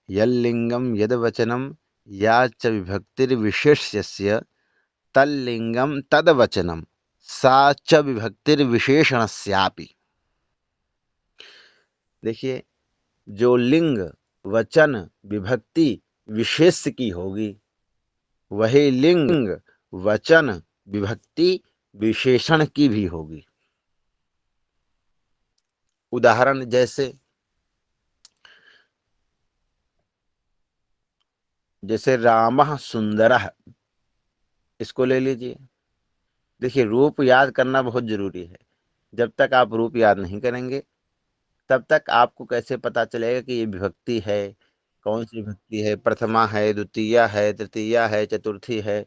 यल्लिंगम यद्वचनम या च विभक्तिर्विशेष्यस्य तल्लिंगम तद्वचनम सा च विभक्तिर्विशेषणस्यापि। देखिए, जो लिंग वचन विभक्ति विशेष्य की होगी वही लिंग वचन विभक्ति विशेषण की भी होगी। उदाहरण जैसे रामः सुंदरः, इसको ले लीजिए। देखिए, रूप याद करना बहुत जरूरी है। जब तक आप रूप याद नहीं करेंगे तब तक आपको कैसे पता चलेगा कि ये विभक्ति है, कौन सी विभक्ति है, प्रथमा है, द्वितीया है, तृतीया है, चतुर्थी है।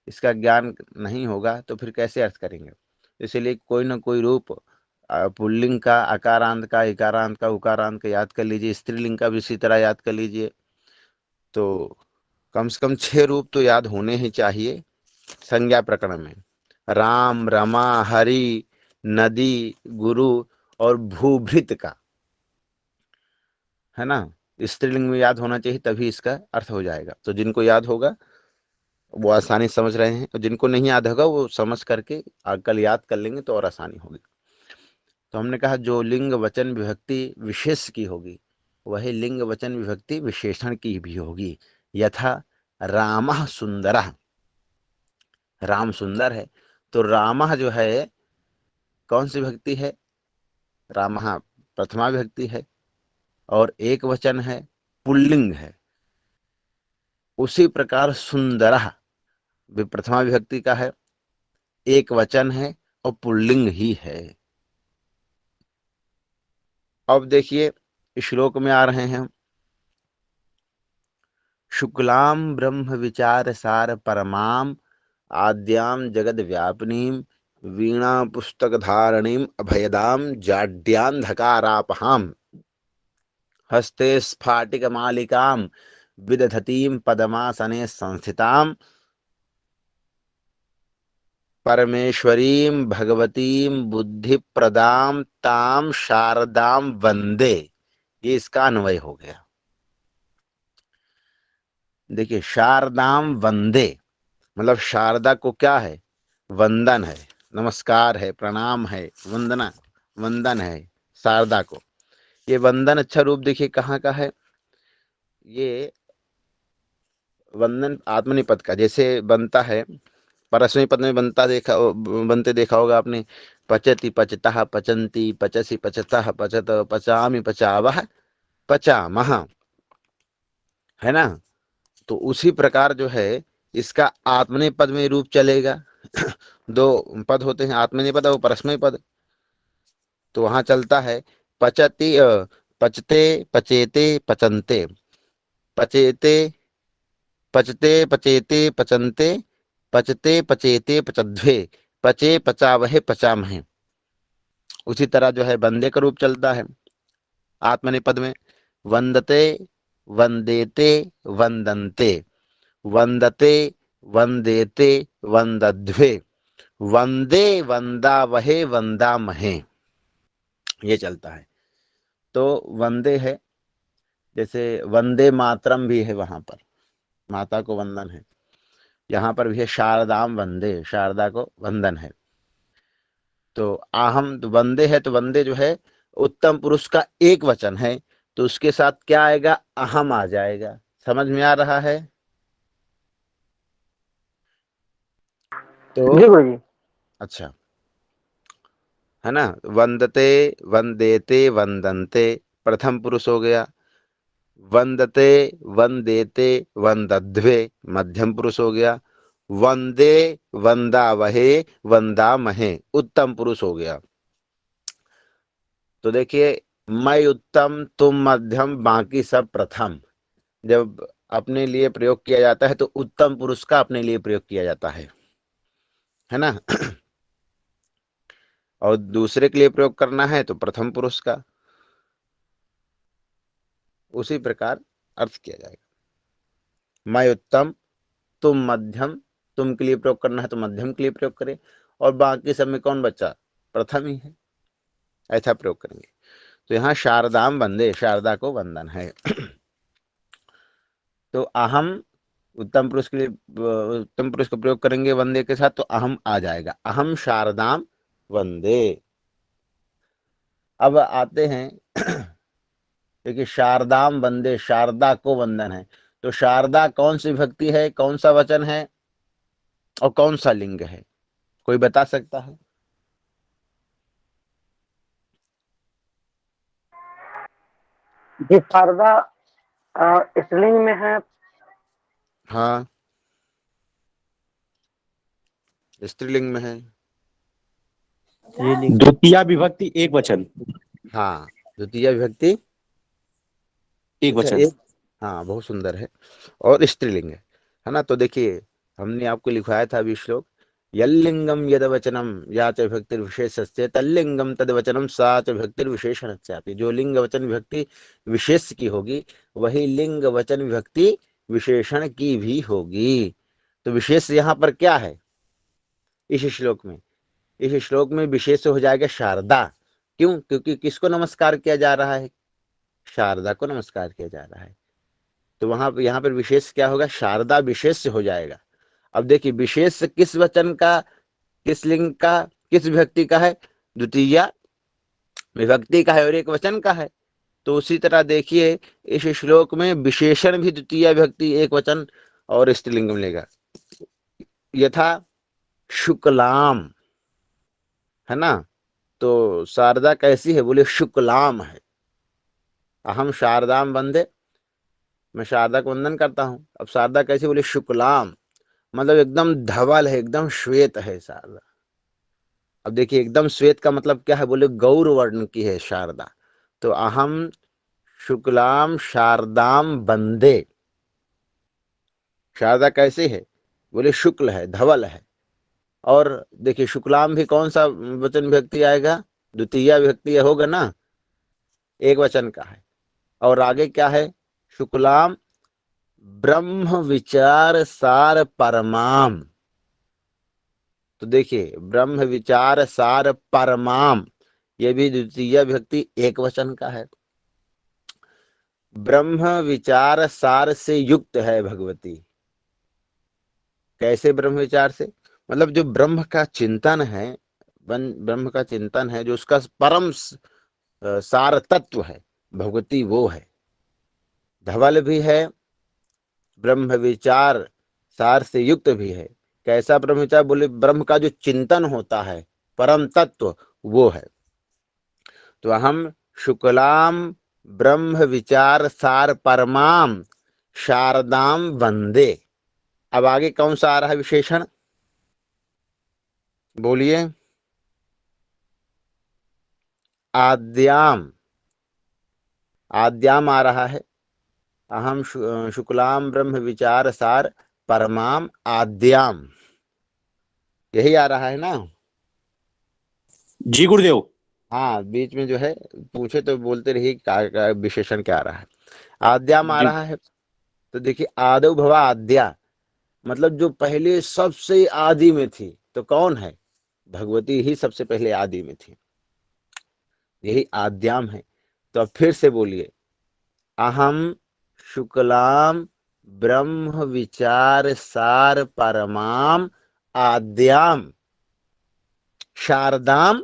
इसका ज्ञान नहीं होगा तो फिर कैसे अर्थ करेंगे। इसीलिए कोई ना कोई रूप, पुल्लिंग का आकारांत का, इकारांत का, उकारांत का याद कर लीजिए। स्त्रीलिंग का भी इसी तरह याद कर लीजिए। तो कम से कम 6 रूप तो याद होने ही चाहिए संज्ञा प्रकरण में। राम, रमा, हरि, नदी, गुरु और भूभृत का, है ना, स्त्रीलिंग में याद होना चाहिए, तभी इसका अर्थ हो जाएगा। तो जिनको याद होगा वो आसानी समझ रहे हैं, और जिनको नहीं याद होगा वो समझ करके कल याद कर लेंगे तो और आसानी होगी। तो हमने कहा जो लिंग वचन विभक्ति विशेष की होगी वही लिंग वचन विभक्ति विशेषण की भी होगी। यथा रामः सुंदरः, राम सुंदर है, तो रामः जो है कौन सी विभक्ति है, रामः प्रथमा विभक्ति है और एक वचन है, पुल्लिंग है। उसी प्रकार सुंदरः भी प्रथमा विभक्ति का है, एक वचन है और पुल्लिंग ही है। अब देखिए, श्लोक में आ रहे हैं। शुक्लाम ब्रह्म विचार सार परमाम आद्याम जगद व्यापिनीम वीणा पुस्तक धारणीम अभयदाम जाड्यांधकारापहाम हस्ते स्फाटिक मालिकाम विदधतीम पदमासने संस्थिताम परमेश्वरीं भगवतीं बुद्धिप्रदां तां शारदां वंदे। ये इसका अन्वय हो गया। देखिए, शारदाम वंदे मतलब शारदा को क्या है, वंदन है, नमस्कार है, प्रणाम है, वंदना, वंदन है शारदा को। ये वंदन अच्छा रूप देखिए कहाँ का है, ये वंदन आत्मनिपद का जैसे बनता है, परस्मैपद पद में बनते देखा होगा आपने। पचति पचतः पचन्ति पचसि पचतः पचत पचामि पचावः पचामः, है ना। तो उसी प्रकार जो है इसका आत्मनेपद में रूप चलेगा। दो पद होते हैं, आत्मनेपद और परस्मय पद। तो वहां चलता है पचति पचते पचेते पचन्ते, पचेते पचते पचेते पचन्ते, पचते पचेते पचध्वे, पचे पचावहे पचामहे। उसी तरह जो है वंदे का रूप चलता है आत्मनेपद में। वंदते वंदेते वंदन्ते, वंदते वंदेते वंदध्वे, वंदे वंदावहे वंदामहे, ये चलता है। तो वंदे है, जैसे वंदे मातरम भी है, वहां पर माता को वंदन है। यहाँ पर भी है शारदाम वंदे, शारदा को वंदन है। तो आहम तो वंदे है, तो वंदे जो है उत्तम पुरुष का एक वचन है, तो उसके साथ क्या आएगा, अहम आ जाएगा। समझ में आ रहा है। तो जी गुरुजी। अच्छा, है ना। वंदते वंदेते वंदन्ते प्रथम पुरुष हो गया। वंदते वंदेते वंदध्वे मध्यम पुरुष हो गया। वंदे वंदावहे वंदामहे उत्तम पुरुष हो गया। तो देखिए, मैं उत्तम, तुम मध्यम, बाकी सब प्रथम। जब अपने लिए प्रयोग किया जाता है तो उत्तम पुरुष का अपने लिए प्रयोग किया जाता है ना। और दूसरे के लिए प्रयोग करना है तो प्रथम पुरुष का। उसी प्रकार अर्थ किया जाएगा। मैं उत्तम, तुम मध्यम, तुम के लिए प्रयोग करना है तो मध्यम के लिए प्रयोग करें, और बाकी सब में कौन बचा, प्रथम ही है, ऐसा प्रयोग करेंगे। तो यहाँ शारदाम वंदे, शारदा को वंदन है। तो अहम उत्तम पुरुष के लिए उत्तम पुरुष का प्रयोग करेंगे वंदे के साथ, तो अहम आ जाएगा, अहम शारदाम वंदे। अब आते हैं देखिए, शारदाम वंदे, शारदा को वंदन है। तो शारदा कौन सी विभक्ति है, कौन सा वचन है और कौन सा लिंग है, कोई बता सकता है? जी शारदा स्त्रीलिंग में है। हाँ, स्त्रीलिंग में है। द्वितीय विभक्ति एक वचन। हाँ, द्वितीय विभक्ति एक अच्छा वचन। एक, हाँ बहुत सुंदर है, और स्त्रीलिंग है ना। तो देखिए, हमने आपको लिखवाया था अभी श्लोक, यल्लिंगम यदवचनम या च विभक्तिर्विशेषस्य तल्लिंगम तदवचनम सा च विभक्तिर्विशेषणस्यापि। जो लिंग वचन विभक्ति विशेष की होगी वही लिंग वचन विभक्ति विशेषण की भी होगी। तो विशेष यहाँ पर क्या है इस श्लोक में? इस श्लोक में विशेष हो जाएगा शारदा। क्यों? क्योंकि किसको नमस्कार किया जा रहा है? शारदा को नमस्कार किया जा रहा है। तो वहां पर यहाँ पर विशेष क्या होगा? शारदा विशेष हो जाएगा। अब देखिए, विशेष किस वचन का, किस लिंग का, किस विभक्ति का है? द्वितीय विभक्ति का है और एक वचन का है। तो उसी तरह देखिए, इस श्लोक में विशेषण भी द्वितीय विभक्ति एक वचन और स्त्रीलिंग मिलेगा। यथा शुक्लाम, है ना। तो शारदा कैसी है? बोले शुक्लाम है। अहम शारदाम वंदे, मैं शारदा को वंदन करता हूं। अब शारदा कैसी? बोले शुक्लाम, मतलब एकदम धवल है, एकदम श्वेत है शारदा। अब देखिए, एकदम श्वेत का मतलब क्या है? बोले गौर वर्ण की है शारदा। तो अहम शुक्लाम शारदाम वंदे। शारदा कैसे है? बोले शुक्ल है, धवल है। और देखिए, शुक्लाम भी कौन सा वचन विभक्ति आएगा? द्वितीय विभक्ति होगा ना, एक वचन का है। और आगे क्या है? शुक्लाम ब्रह्म विचार सार परमाम। तो देखिए, ब्रह्म विचार सार परमाम, ये भी द्वितीय विभक्ति एक वचन का है। ब्रह्म विचार सार से युक्त है भगवती। कैसे ब्रह्म विचार से? मतलब जो ब्रह्म का चिंतन है, ब्रह्म का चिंतन है, जो उसका परम सार तत्व है, भगवती वो है। धवल भी है, ब्रह्म विचार सार से युक्त भी है। कैसा ब्रह्म विचार? बोले ब्रह्म का जो चिंतन होता है, परम तत्व, वो है। तो हम शुक्लाम ब्रह्म विचार सार परमाम शारदाम वंदे। अब आगे कौन सा आ रहा है विशेषण? बोलिए। आद्याम, आद्याम आ रहा है। अहम शुक्लाम ब्रह्म विचार सार परमाम आद्याम, यही आ रहा है ना। जी गुरुदेव। हाँ, बीच में जो है पूछे तो बोलते रहिए विशेषण क्या आ रहा है। आद्याम आ जी रहा है। तो देखिए, आदो भवा आद्या, मतलब जो पहले सबसे आदि में थी, तो कौन है? भगवती ही सबसे पहले आदि में थी, यही आद्याम है। तो अब फिर से बोलिए, अहम शुक्लाम ब्रह्म विचार सार परमाम आद्याम शारदाम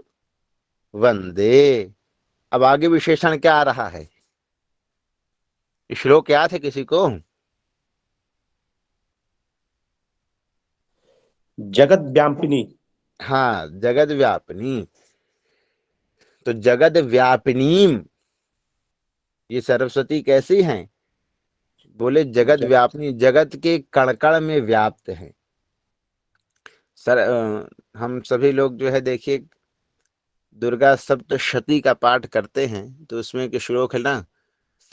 वंदे। अब आगे विशेषण क्या आ रहा है? श्लोक याद है किसी को? जगत व्यापिनी। हाँ, जगत व्यापिनी। तो जगत व्यापिनीम, ये सरस्वती कैसी हैं? बोले जगत जगत व्यापिनी, जगत के कण कण में व्याप्त है। सर हम सभी लोग जो है देखिए, दुर्गा सप्तशती का पाठ करते हैं, तो उसमें एक श्लोक है ना,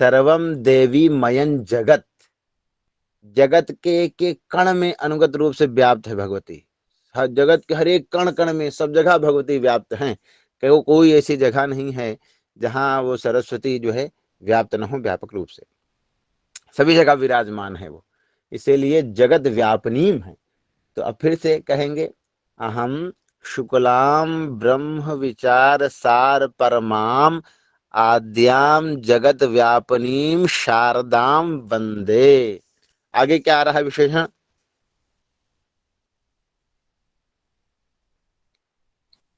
सर्वम देवी मयन जगत। जगत के एक कण में अनुगत रूप से व्याप्त है भगवती। हर जगत के हर एक कण कण में, सब जगह भगवती व्याप्त हैं। कोई ऐसी जगह नहीं है जहां वो सरस्वती जो है व्याप्त न हो व्यापक रूप से, सभी जगह विराजमान है वो, इसीलिए जगत व्यापनीम है। तो अब फिर से कहेंगे, अहम शुक्लाम ब्रह्म विचार सार परमाम आद्याम जगत व्यापनीम शारदाम वंदे। आगे क्या आ रहा है विशेषण?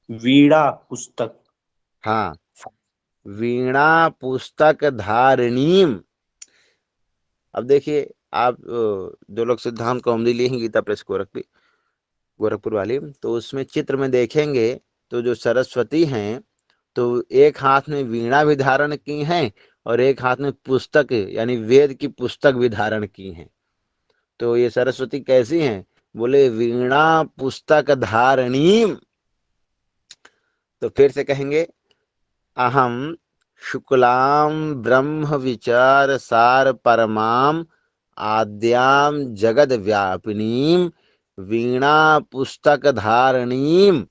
वीणा पुस्तक। हाँ, वीणा पुस्तक धारिणीम। अब देखिए आप जो लोग सिद्धांत कौमुदी लिए हैं गीता प्रेस गोरखपुर वाली, तो उसमें चित्र में देखेंगे तो जो सरस्वती हैं तो एक हाथ में वीणा भी धारण की हैं और एक हाथ में पुस्तक यानी वेद की पुस्तक भी धारण की हैं। तो ये सरस्वती कैसी हैं? बोले वीणा पुस्तक धारणीम। तो फिर से कहेंगे, अहम शुक्लाम ब्रह्म विचार सार परमाम आद्याम जगद व्यापिनीम वीणा पुस्तक धारणीम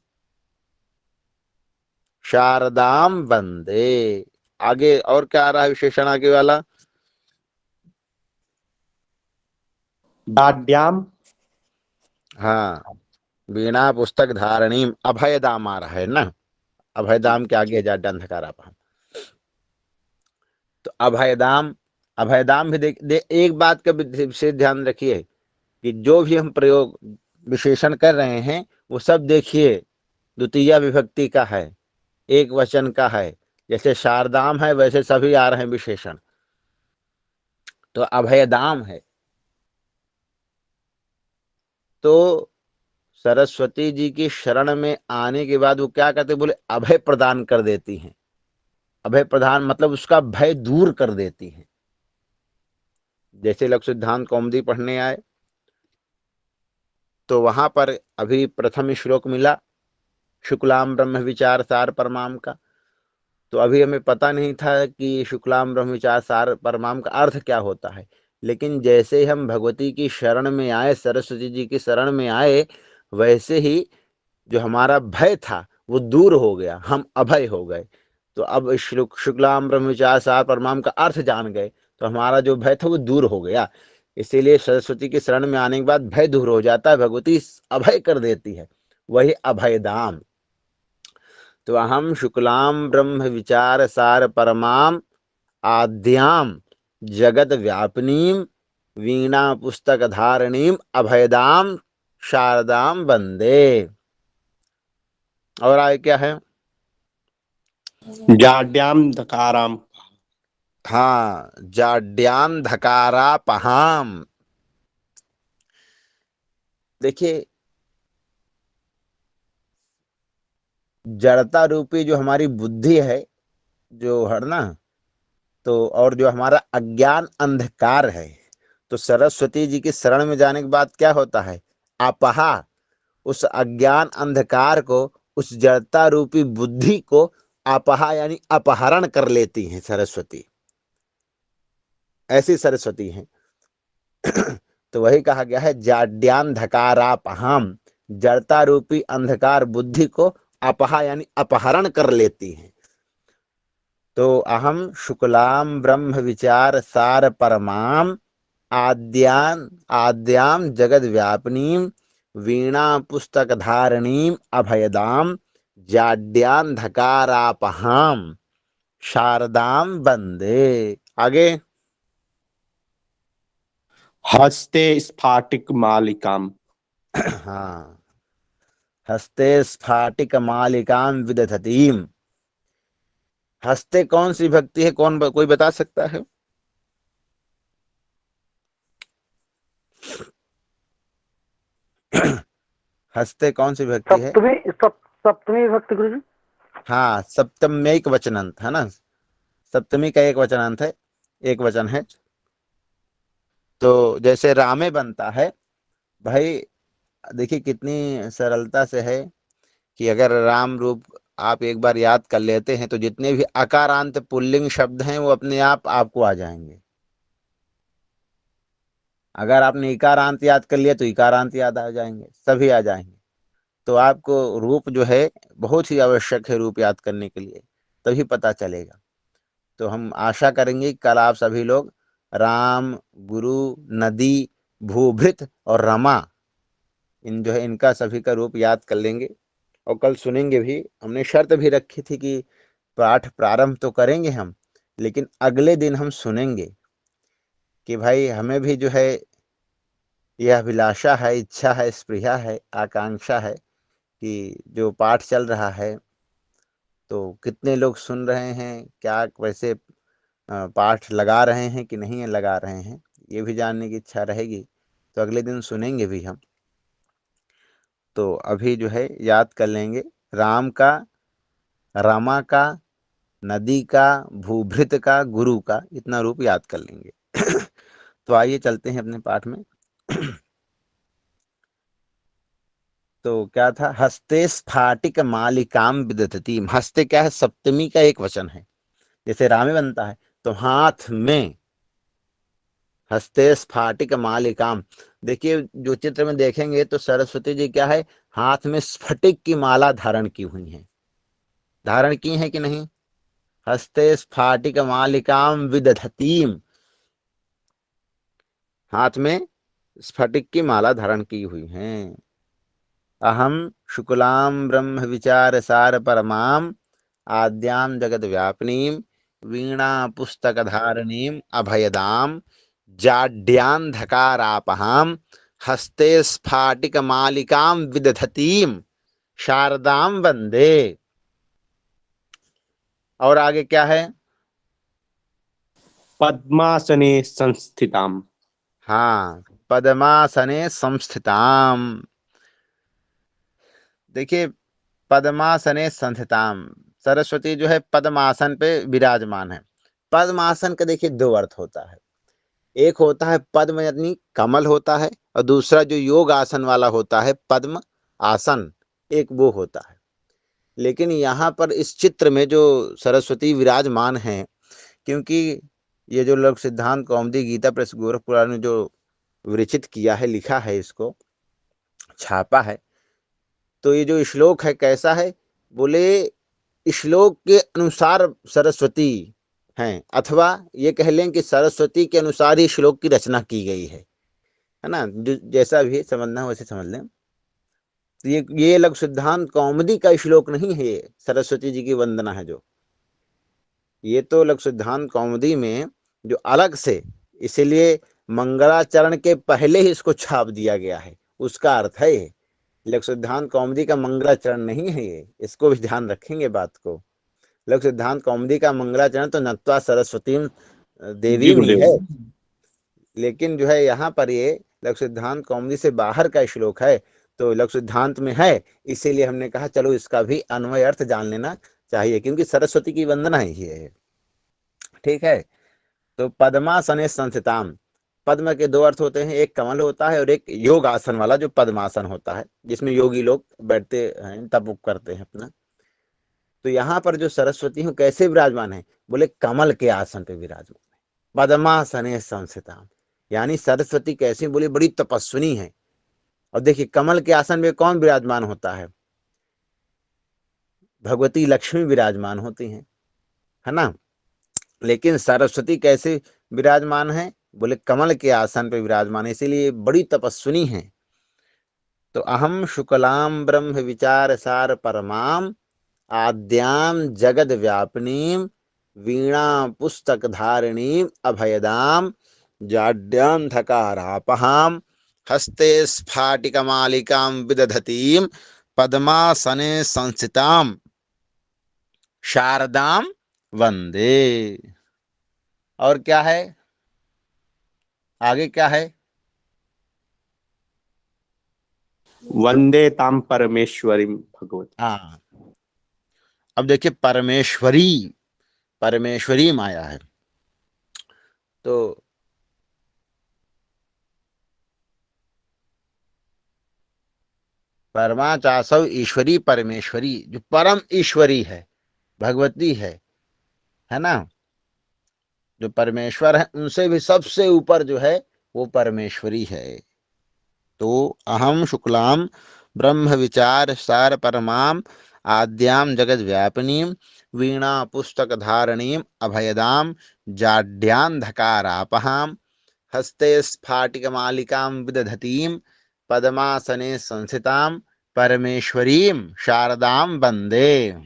शारदाम वंदे। आगे और क्या आ रहा है विशेषण आगे वाला? दाड्याम। हाँ, वीणा पुस्तक धारणीम अभयदाम आ रहा है ना। अभयदाम के आगे जा अंधकारापहम। तो अभयदाम, अभयदाम भी एक बात का विशेष ध्यान रखिए कि जो भी हम प्रयोग विशेषण कर रहे हैं वो सब देखिए द्वितीय विभक्ति का है, एक वचन का है। जैसे शारदाम है वैसे सभी आ रहे हैं विशेषण। तो अभयदाम है तो सरस्वती जी की शरण में आने के बाद वो क्या कहते, बोले अभय प्रदान कर देती हैं। अभय प्रदान मतलब उसका भय दूर कर देती हैं। जैसे लोग सिद्धांत कौमुदी पढ़ने आए तो वहां पर अभी प्रथम श्लोक मिला शुक्लाम ब्रह्म विचार सार परमाम का। तो अभी हमें पता नहीं था कि शुक्लाम ब्रह्म विचार सार परमाम का अर्थ क्या होता है। लेकिन जैसे हम भगवती की शरण में आए, सरस्वती जी की शरण में आए, वैसे ही जो हमारा भय था वो दूर हो गया, हम अभय हो गए। तो अब शुक्लाम ब्रह्म विचार सार परमाम का अर्थ जान गए तो हमारा जो भय था वो दूर हो गया। इसीलिए सरस्वती की शरण में आने के बाद भय दूर हो जाता है, भगवती अभय कर देती है, वही अभयदाम। तो अहम शुक्लाम ब्रह्म विचार सार परमाम आद्याम जगत व्यापिनीम वीणा पुस्तक धारणीम अभयदाम शारदाम वंदे। और आगे क्या है? जाड्याम धकाराम। हाँ, जाड्याम धकारा पहाम। देखिए जड़ता रूपी जो हमारी बुद्धि है जो है ना, तो और जो हमारा अज्ञान अंधकार है, तो सरस्वती जी की शरण में जाने के बाद क्या होता है? अपहा, उस अज्ञान अंधकार को, उस जड़ता रूपी बुद्धि को अपहा यानी अपहरण कर लेती हैं सरस्वती। ऐसी सरस्वती हैं। तो वही कहा गया है जाड्यान धकारापहाम, जड़ता रूपी अंधकार बुद्धि को अपहा यानी अपहरण कर लेती हैं। तो अहम शुक्लाम ब्रह्म विचार सार परमाम आद्याम जगद व्यापिनीम वीणा पुस्तक धारणीम अभयदाम जाड्यान धकारापहाम शारदाम वंदे। आगे हस्ते स्फाटिक मालिकाम। हाँ, हस्ते स्फाटिक मालिकाम विदधतीम। हस्ते कौन सी भक्ति है, कोई बता सकता है? हस्ते कौन सी भक्ति है? सप्तमी विभक्ति गुरुजी। हाँ, सप्तम में एक वचन अंत है ना, सप्तमी का एक वचन अंत है, एक वचन है। तो जैसे रामे बनता है भाई, देखिए कितनी सरलता से है कि अगर राम रूप आप एक बार याद कर लेते हैं तो जितने भी अकारांत पुल्लिंग शब्द हैं वो अपने आप आपको आ जाएंगे। अगर आपने इकारांत याद कर लिया तो इकारांत याद आ जाएंगे, सभी आ जाएंगे। तो आपको रूप जो है बहुत ही आवश्यक है रूप याद करने के लिए, तभी पता चलेगा। तो हम आशा करेंगे कि कल आप सभी लोग राम, गुरु, नदी, भूभृत और रमा, इन जो है इनका सभी का रूप याद कर लेंगे। और कल सुनेंगे भी। हमने शर्त भी रखी थी कि पाठ प्रारंभ तो करेंगे हम, लेकिन अगले दिन हम सुनेंगे कि भाई हमें भी जो है यह अभिलाषा है, इच्छा है, स्पृहा है, आकांक्षा है कि जो पाठ चल रहा है तो कितने लोग सुन रहे हैं, क्या वैसे पाठ लगा रहे हैं कि नहीं लगा रहे हैं, ये भी जानने की इच्छा रहेगी। तो अगले दिन सुनेंगे भी हम। तो अभी जो है याद कर लेंगे राम का, रमा का, नदी का, भूभृत का, गुरु का, इतना रूप याद कर लेंगे। तो आइए चलते हैं अपने पाठ में। तो क्या था, हस्ते स्फाटिक मालिकाम विदधती। हस्ते क्या है, सप्तमी का एक वचन है, जैसे रामे बनता है, तो हाथ में, हस्ते स्फाटिक मालिकाम। देखिए जो चित्र में देखेंगे तो सरस्वती जी क्या है, हाथ में स्फटिक की माला धारण की हुई है, धारण की है कि नहीं। हस्ते स्फाटिक मालिकाम विदधतीम, हाथ में स्फटिक की माला धारण की हुई है। अहम शुक्लाम ब्रह्म विचार सार परमाम आद्याम जगत व्यापिनीम वीणा पुस्तक धारणीम अभयदाम जाड्यान्धकारापहाम हस्ते स्फाटिक मालिकाम विदधतीम शारदाम वंदे। और आगे क्या है, पद्मासने संस्थिताम। हाँ, पद्मासने संस्थिताम। देखिए पद्मासने संस्थिताम, सरस्वती जो है पद्मासन पे विराजमान है। पद्मासन का देखिए दो अर्थ होता है, एक होता है पद्म यानी कमल होता है, और दूसरा जो योग आसन वाला होता है पद्म आसन, एक वो होता है। लेकिन यहाँ पर इस चित्र में जो सरस्वती विराजमान है, क्योंकि ये जो लोग सिद्धांत कौमुदी गीता प्रेस गोरखपुरा ने जो विरचित किया है, लिखा है, इसको छापा है, तो ये जो श्लोक है कैसा है, बोले श्लोक के अनुसार सरस्वती हैं, अथवा ये कह लें कि सरस्वती के अनुसार ही श्लोक की रचना की गई है ना, जो जैसा भी समझना है वैसे समझ लें। तो ये लघु सिद्धांत कौमुदी का श्लोक नहीं है, ये सरस्वती जी की वंदना है जो, ये तो लघु सिद्धांत कौमुदी में जो अलग से, इसीलिए मंगलाचरण के पहले ही इसको छाप दिया गया है, उसका अर्थ है ये। लघु सिद्धांत कौमुदी का मंगलाचरण नहीं है ये, इसको भी ध्यान रखेंगे बात को। लघु सिद्धांत कौमुदी का मंगलाचरण तो नत्वा सरस्वती देवी जी में गुरुदेव। है, लेकिन जो है यहाँ पर ये लघु सिद्धांत कौमुदी से बाहर का श्लोक है, तो लघु सिद्धांत में है, इसीलिए हमने कहा चलो इसका भी अन्वय अर्थ जान लेना चाहिए, क्योंकि सरस्वती की वंदना ही है। ठीक है, तो पद्मासने संस्थिताम, पद्म के दो अर्थ होते हैं, एक कमल होता है और एक योग आसन वाला जो पद्मासन होता है, जिसमें योगी लोग बैठते हैं, तप करते हैं अपना। तो यहाँ पर जो सरस्वती हूँ कैसे विराजमान है, बोले कमल के आसन पे विराजमान है, पद्मासने संस्थिताम, यानी सरस्वती कैसी, बोली बड़ी तपस्विनी है। और देखिए कमल के आसन में कौन विराजमान होता है, भगवती लक्ष्मी विराजमान होती हैं, है ना। लेकिन सरस्वती कैसे विराजमान है, बोले कमल के आसन पे विराजमान है, इसीलिए बड़ी तपस्विनी है। तो अहम शुक्लाम ब्रह्म विचार सार परमाम आद्याम जगद व्यापिनीम वीणा पुस्तक धारिणीम अभयदाम जाड्यांधकारापहाम हस्ते स्फाटिकमालिकाम विदधतीम पद्मासने संस्थिताम शारदाम वंदे। और क्या है, आगे क्या है, वंदे ताम परमेश्वरी भगवती। हाँ, अब देखिए परमेश्वरी, परमेश्वरी माया है, तो परमा चासव ईश्वरी परमेश्वरी, जो परम ईश्वरी है, भगवती है ना, जो परमेश्वर है उनसे भी सबसे ऊपर जो है वो परमेश्वरी है। तो अहम शुक्लाम ब्रह्म विचार सार परमाम आद्याम जगत व्यापिनीम वीणा पुस्तक धारणीम अभयदाम जाड्यांधकारापहाम हस्ते स्फाटिकमालिकां विदधतीं पद्मासने संस्थितां परमेश्वरीं शारदां वंदे।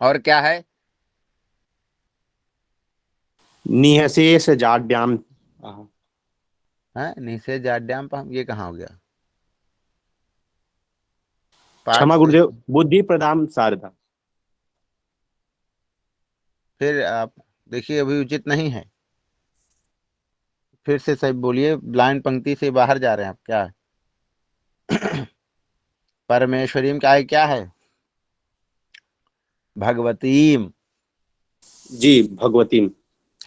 और क्या है, निहशेष जाड्याम। है निषेध जाड्याम पहम, ये कहाँ हो गया पाठ क्षमा से? गुरुदेव, बुद्धि प्रदान शारदा। फिर आप देखिए अभी उचित नहीं है, फिर से सही बोलिए, ब्लाइंड पंक्ति से बाहर जा रहे हैं आप क्या? परमेश्वरीम का है क्या है? भगवतीम। जी भगवती।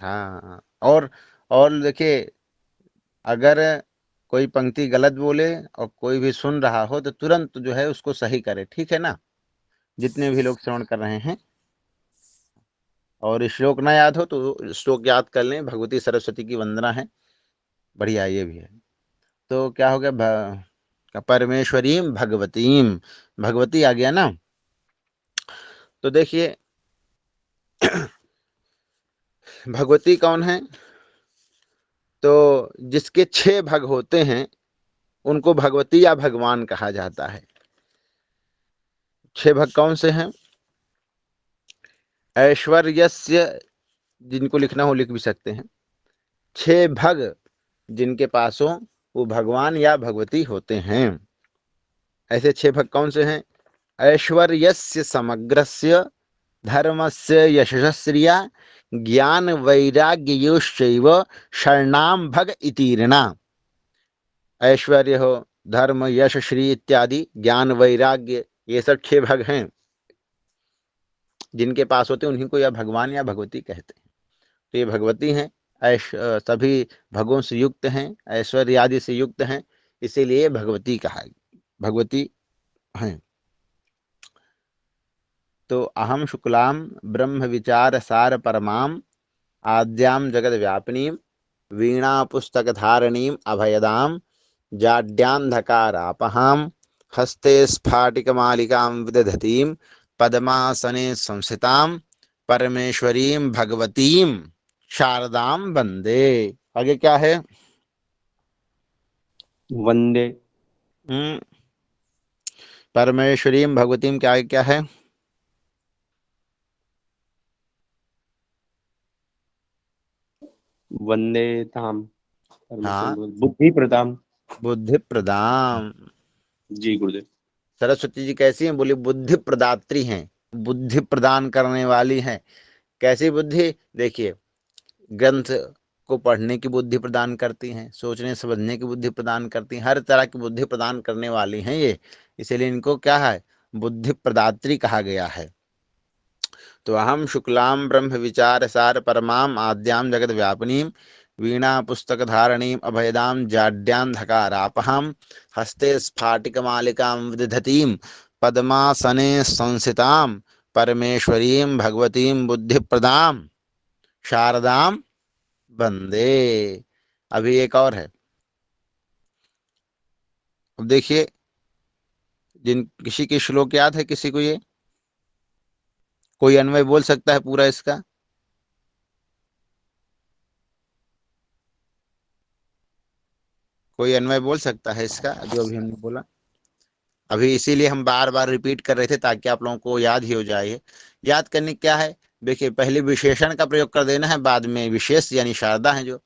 हाँ, और देखिए, अगर कोई पंक्ति गलत बोले और कोई भी सुन रहा हो तो तुरंत जो है उसको सही करे, ठीक है ना? जितने भी लोग श्रवण कर रहे हैं, और श्लोक ना याद हो तो श्लोक याद कर लें, भगवती सरस्वती की वंदना है, बढ़िया ये भी है। तो क्या हो गया, परमेश्वरीम भगवतीम, भगवती आ गया ना। तो देखिए भगवती कौन है? तो जिसके 6 भग होते हैं उनको भगवती या भगवान कहा जाता है। 6 भग कौन से हैं? ऐश्वर्यस्य, जिनको लिखना हो लिख भी सकते हैं। 6 भग जिनके पास हो वो भगवान या भगवती होते हैं। ऐसे 6 भग कौन से हैं? ऐश्वर्यस्य समग्रस्य, धर्मस्य यशस्श्रिया, ज्ञान वैराग्ययोश्चैव शरणाम भग इतीर्णा। ऐश्वर्य हो, धर्म, यश, श्री इत्यादि, ज्ञान, वैराग्य, ये सब 6 भग हैं जिनके पास होते हैं, उन्हीं को या भगवान या भगवती कहते हैं। तो ये भगवती हैं, सभी भगों से युक्त हैं, ऐश्वर्य आदि से युक्त हैं, इसीलिए भगवती कहा, भगवती हैं। तो अहम शुक्लाम ब्रह्म विचार सार परमाम आद्याम जगद व्यापिनीम वीणा पुस्तक धारणीम अभयदाम जाड्यान्धकारापहाम हस्ते स्फाटिकमालिकां विदधतीं पद्मासने संस्थितां परमेश्वरीं भगवतीं शारदां वंदे। आगे क्या है? वंदे। हम्म, परमेश्वरीं भगवतीं के आगे क्या है? वंदे ताम परमेश्वर हाँ, बुद्धि प्रदान। बुद्धि प्रदाम। जी गुरुदेव। सरस्वती जी कैसी हैं? बोली बुद्धि प्रदात्री हैं, बुद्धि प्रदान करने वाली हैं। कैसी बुद्धि? देखिए, ग्रंथ को पढ़ने की बुद्धि प्रदान करती हैं, सोचने समझने की बुद्धि प्रदान करती हैं, हर तरह की बुद्धि प्रदान करने वाली हैं ये, इसीलिए इनको क्या है, बुद्धि प्रदात्री कहा गया है। तो अहम शुक्लाम ब्रह्म विचार सार परमाम आद्याम जगत व्यापिनीम वीणा पुस्तक धारणीम अभयदाम जाड्यान्धकारापहाम हस्ते स्फाटिकमालिकां विदधतीं पद्मासने संस्थितां परमेश्वरीं भगवतीं बुद्धिप्रदां शारदां वंदे। अभी एक और है। अब देखिए, जिन किसी की श्लोक याद है किसी को? ये कोई अन्वय बोल सकता है पूरा इसका? कोई अन्वय बोल सकता है इसका जो अभी हमने बोला? अभी इसीलिए हम बार बार रिपीट कर रहे थे ताकि आप लोगों को याद ही हो जाए। याद करने क्या है, देखिए पहले विशेषण का प्रयोग कर देना है, बाद में विशेष यानी शारदा है जो।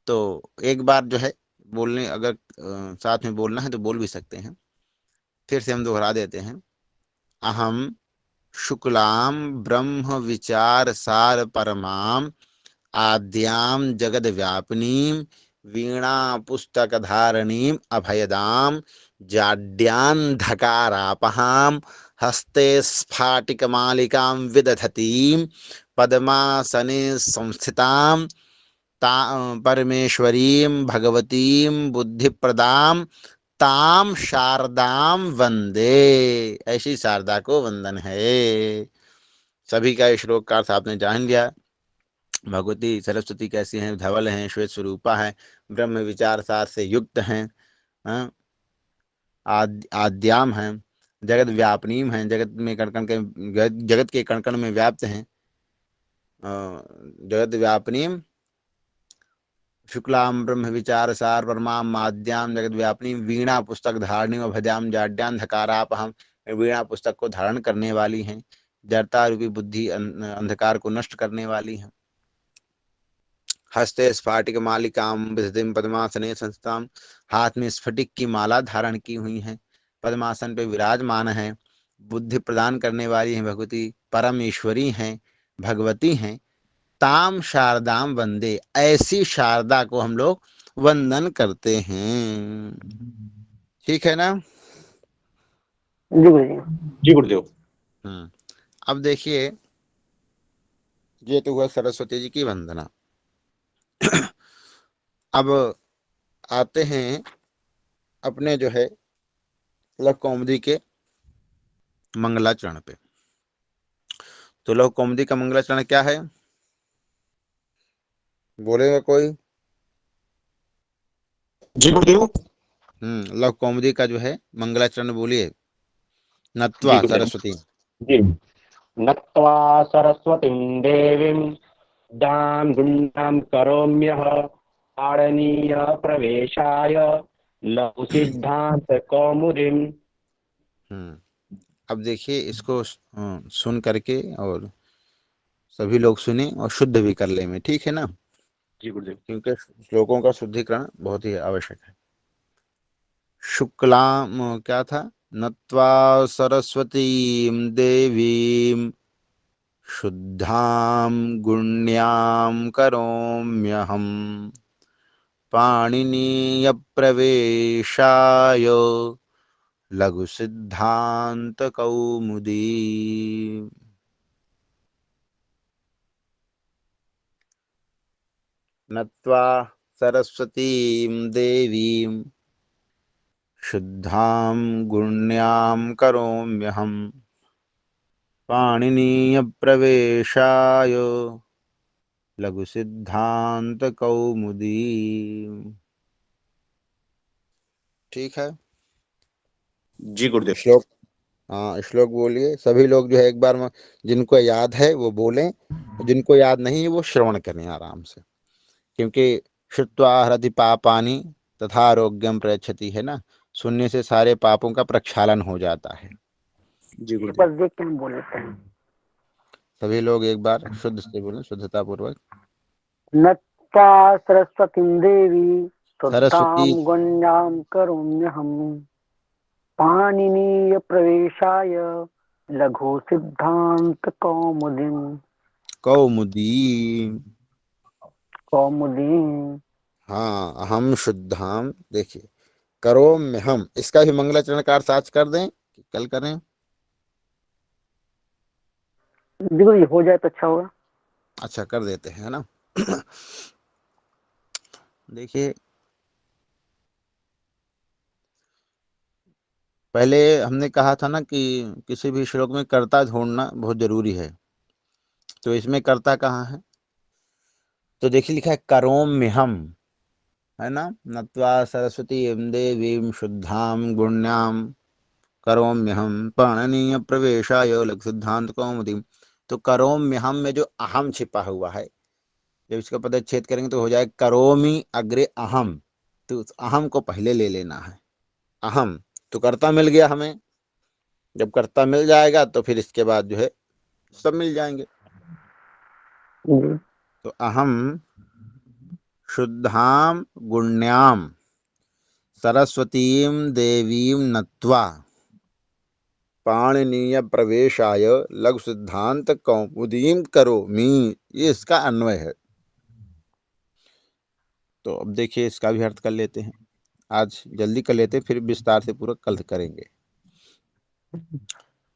तो एक बार जो है बोलने, अगर साथ में बोलना है तो बोल भी सकते हैं। फिर से हम दोहरा देते हैं। अहम शुक्लाम ब्रह्म विचार सार परमाम आद्याम जगद व्यापिनीम वीणा पुस्तक धारणीम अभयदाम जाड्यान्धकारापहाम हस्ते स्फाटिकमालिकां विदधतीं पद्मासने संस्थितां परमेश्वरीं भगवतीं बुद्धिप्रदां ताम शारदाम वंदे। ऐसी शारदा को वंदन है। सभी का श्लोक का अर्थ आपने जान लिया। भगवती सरस्वती कैसी हैं? धवल हैं, श्वेत स्वरूपा है, ब्रह्म विचार सार से युक्त हैं, हाँ? आद्याम हैं, जगत व्यापनीम हैं, जगत में कण के, जगत के कण कण में व्याप्त हैं। जगत व्यापनीम शुक्लाम ब्रह्म विचार सार परमाम माद्याम जगत व्यापनी वीणा पुस्तक धारणीम अभद्याम जाड्यान्धकारापहम, वीणा पुस्तक को धारण करने वाली हैं, जड़ता रूपी बुद्धि अंधकार को नष्ट करने वाली हैं। हस्ते स्फाटिक मालिकाम विधतिम पद्मासने संस्थाम, हाथ में स्फटिक की माला धारण की हुई है, पद्मासन पे विराजमान है, बुद्धि प्रदान करने वाली है भगवती, परम ईश्वरी हैं, भगवती हैं। ताम शारदाम वंदे, ऐसी शारदा को हम लोग वंदन करते हैं। ठीक है ना? जी गुरुजी। जी गुरुदेव। अब देखिए, ये तो हुआ सरस्वती जी की वंदना। अब आते हैं अपने जो है लव कौमुदी के मंगलाचरण पे। तो लव कौमुदी का मंगलाचरण क्या है, बोलेगा कोई? जी गुरुदेव। लव कौमुदी का जो है मंगलाचरण बोलिए। जी नत्वा गुरुदेव। सरस्वती। जी। नत्वा सरस्वतीं देवीं दां गुण्डां करोम्यः पाणिनीय प्रवेशाय लघु सिद्धांत कौमुदीम्। अब देखिए इसको सुन करके और सभी लोग सुने और शुद्ध भी कर ले में, ठीक है ना? जी गुरुदेव। क्योंकि श्लोकों का शुद्धिकरण बहुत ही आवश्यक है। शुक्लाम क्या था? नत्वा सरस्वतीं देवीं शुद्धां गुण्यां करोम्यहं पाणिनीय प्रवेशाय लघु सिद्धांत कौमुदी। नत्वा सरस्वतीं देवीं शुद्धां गुण्यां करोम्यहं पाणिनीय प्रवेशाय लघु सिद्धांत कौमुदी। ठीक है? जी गुरुदेव। श्लोक, हाँ श्लोक बोलिए सभी लोग, जो है एक बार में, जिनको याद है वो बोलें, जिनको याद नहीं है वो श्रवण करें आराम से, क्योंकि श्रुत्वा हरति पापानि तथा आरोग्यम प्रयच्छति, है ना? सुनने से सारे पापों का प्रक्षालन हो जाता है। जी एक गुरुदेव। बार देख के हम बोल लेते हैं। सभी लोग एक बार शुद्ध से बोलें, शुद्धता पूर्वक। नत्वा सरस्वतीं देवी सरस्वती। शुद्धां गुण्यां करोम्यहम् पाणिनीय प्रवेशाय लघु सिद्धांत कौमुदीम्। कौमुदी। कौमुदीम्। हाँ, हम शुद्धाम, देखिए करोम्य हम, इसका भी मंगलाचरण का अर्थ आज कर दें कि कल करें? जी गुरुजी, हो जाए तो अच्छा होगा। अच्छा, कर देते हैं, है ना? देखिए, पहले हमने कहा था ना कि किसी भी श्लोक में कर्ता ढूंढना बहुत जरूरी है। तो इसमें कर्ता कहाँ है? तो देखिए लिखा है करोम्य हम, है ना? नत्वा सरस्वती देवीं शुद्धां गुण्यां करोम्य हम पाणनीय प्रवेशाय लघु सिद्धांत कौमुदी। तो करोम्य हम में जो अहम छिपा हुआ है, जब इसका पदच्छेद करेंगे तो हो जाए करोमि अग्रे अहम। तो उस अहम को पहले ले लेना है। अहम, तो कर्ता मिल गया हमें। जब कर्ता मिल जाएगा तो फिर इसके बाद जो है सब मिल जाएंगे। जी। तो अहम शुद्धाम गुण्याम सरस्वतीं देवीं नत्वा पाणिनीय प्रवेशाय लघु सिद्धांत कौमुदीम करोमि, ये इसका अन्वय है। तो अब देखिए इसका भी अर्थ कर लेते हैं, आज जल्दी कर लेते हैं, फिर विस्तार से पूरा कल करेंगे।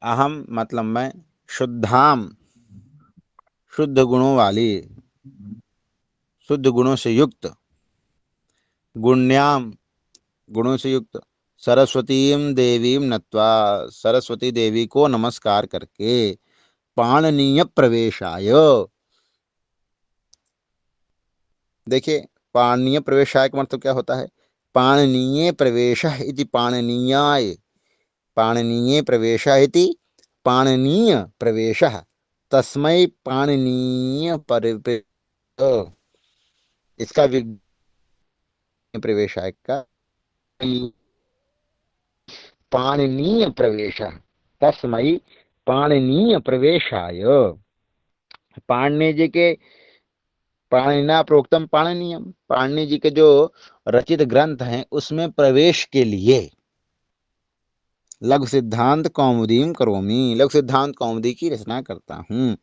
अहम मतलब मैं, शुद्धाम शुद्ध गुणों वाली, शुद्ध गुणों से युक्त, गुण्याम गुणों से युक्त, सरस्वतीं देवीं नत्वा सरस्वती देवी को नमस्कार करके, पाणनीय प्रवेशाय, देखिए पाणनीय प्रवेशाय का मतलब क्या होता है? पाणनीय प्रवेश इति पाणनीयाय, पाणनीय प्रवेश इति पाणनीय प्रवेश, तस्मै पाणनीय इसका प्रवेश का पाणनीय प्रवेश, तस्मै पाणनीय प्रवेशाय, पाणिनि जी के पाणिना प्रोक्तम पाणिनीयम, पाणिनि जी के जो रचित ग्रंथ हैं उसमें प्रवेश के लिए लघु सिद्धांत कौमुदीम करोमि, लघु सिद्धांत कौमुदी की रचना करता हूँ।